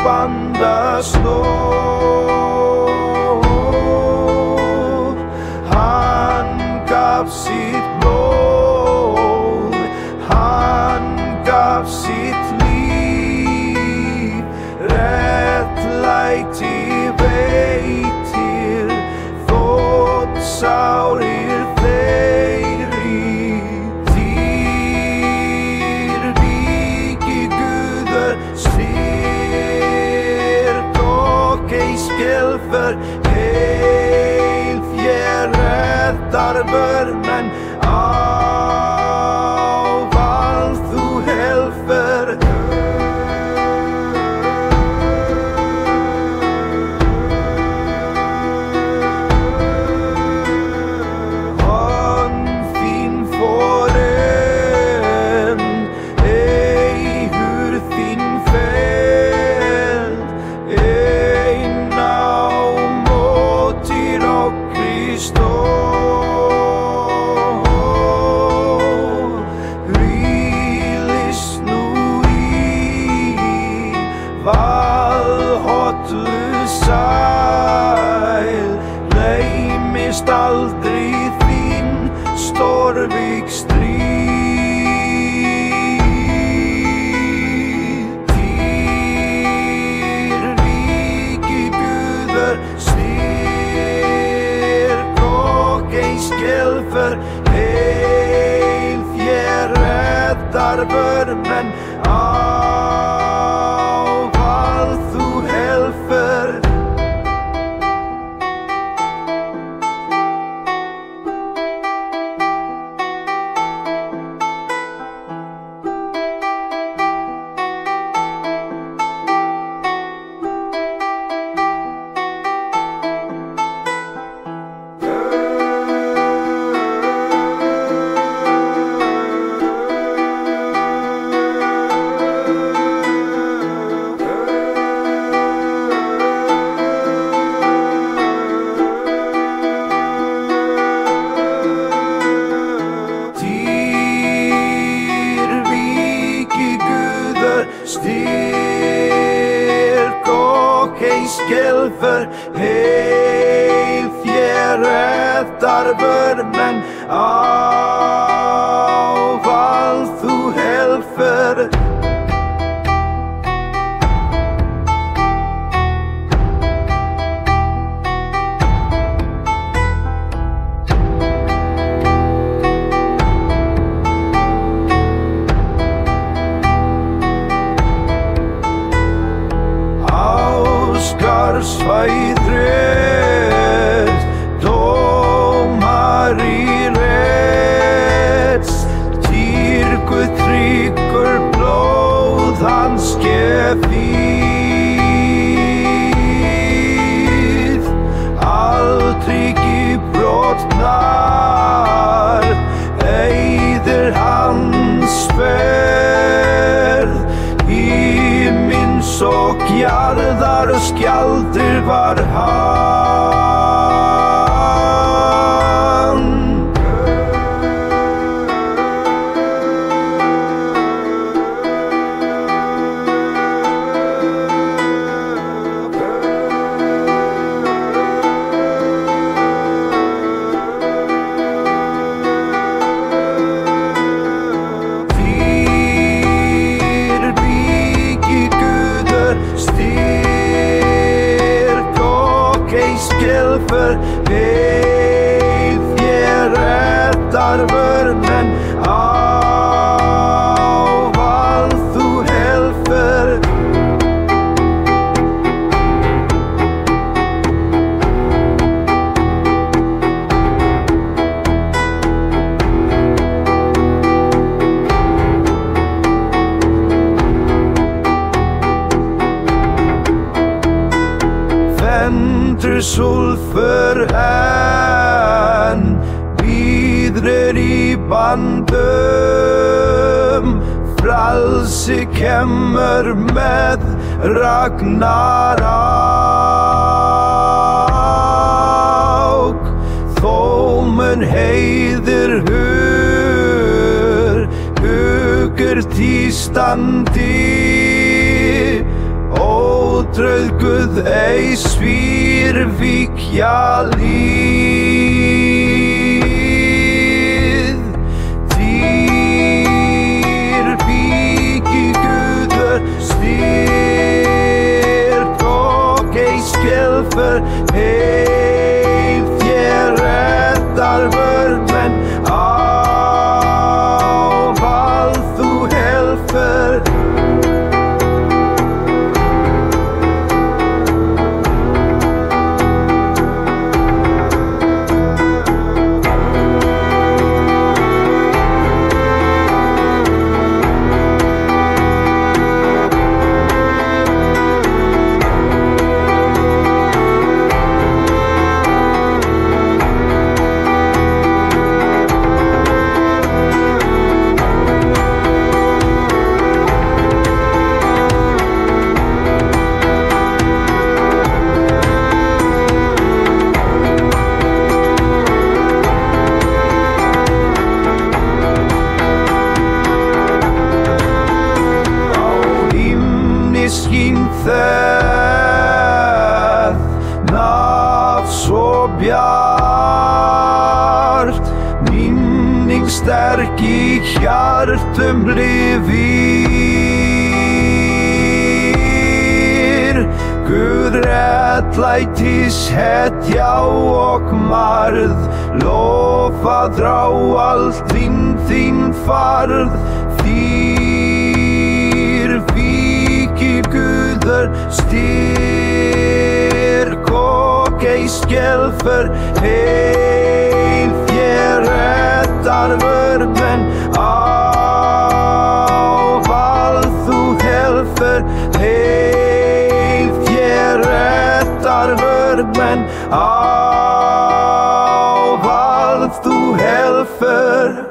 banda slår. Han gav sitt blod, han gav sitt liv, rättlæti veitir, þótt sárir þeirri. Þýr ríki Guðar styrk og ei skelfer, heil þér räddar börnen, ávallt þú helfer. Aldrei þín stórvík stríð. Þýr ríki Guðar styrk og ei skelfer, heil þér räddar börnen, ávallt þú helfer. Styrk og ei skelfer, heil þér räddar börnen, ávallt þú helfer. Svæðröð, dómari rétts, Týrgu tryggur blóð hans gefið, aldrei brotnar, eyðir hans sverð, himins og jarðar skjaldur var hann. Þýr ríki Guðar styrk og ei skelfer, heil þér räddar börnen, ávallt þú helfer. Fendur sulfur en bíðrir í bandum, frelsi kemur með ragnarák, þó mun heiður hugur tí standi, ó trauðguð ei svívirkja líð. Týr bíki Guður styrt og ei skelfer heil þér reddar vörmen ávallt þú helfer. Skín það nátt svo bjart, minning sterk í hjartum lifir. Guð réttlætis hetja og marð, lofað rá allt þín farð. Guður styrk og ei skelfer heil þér reddar vörmen ávallt þú helfer. Heil þér reddar vörmen ávallt þú helfer.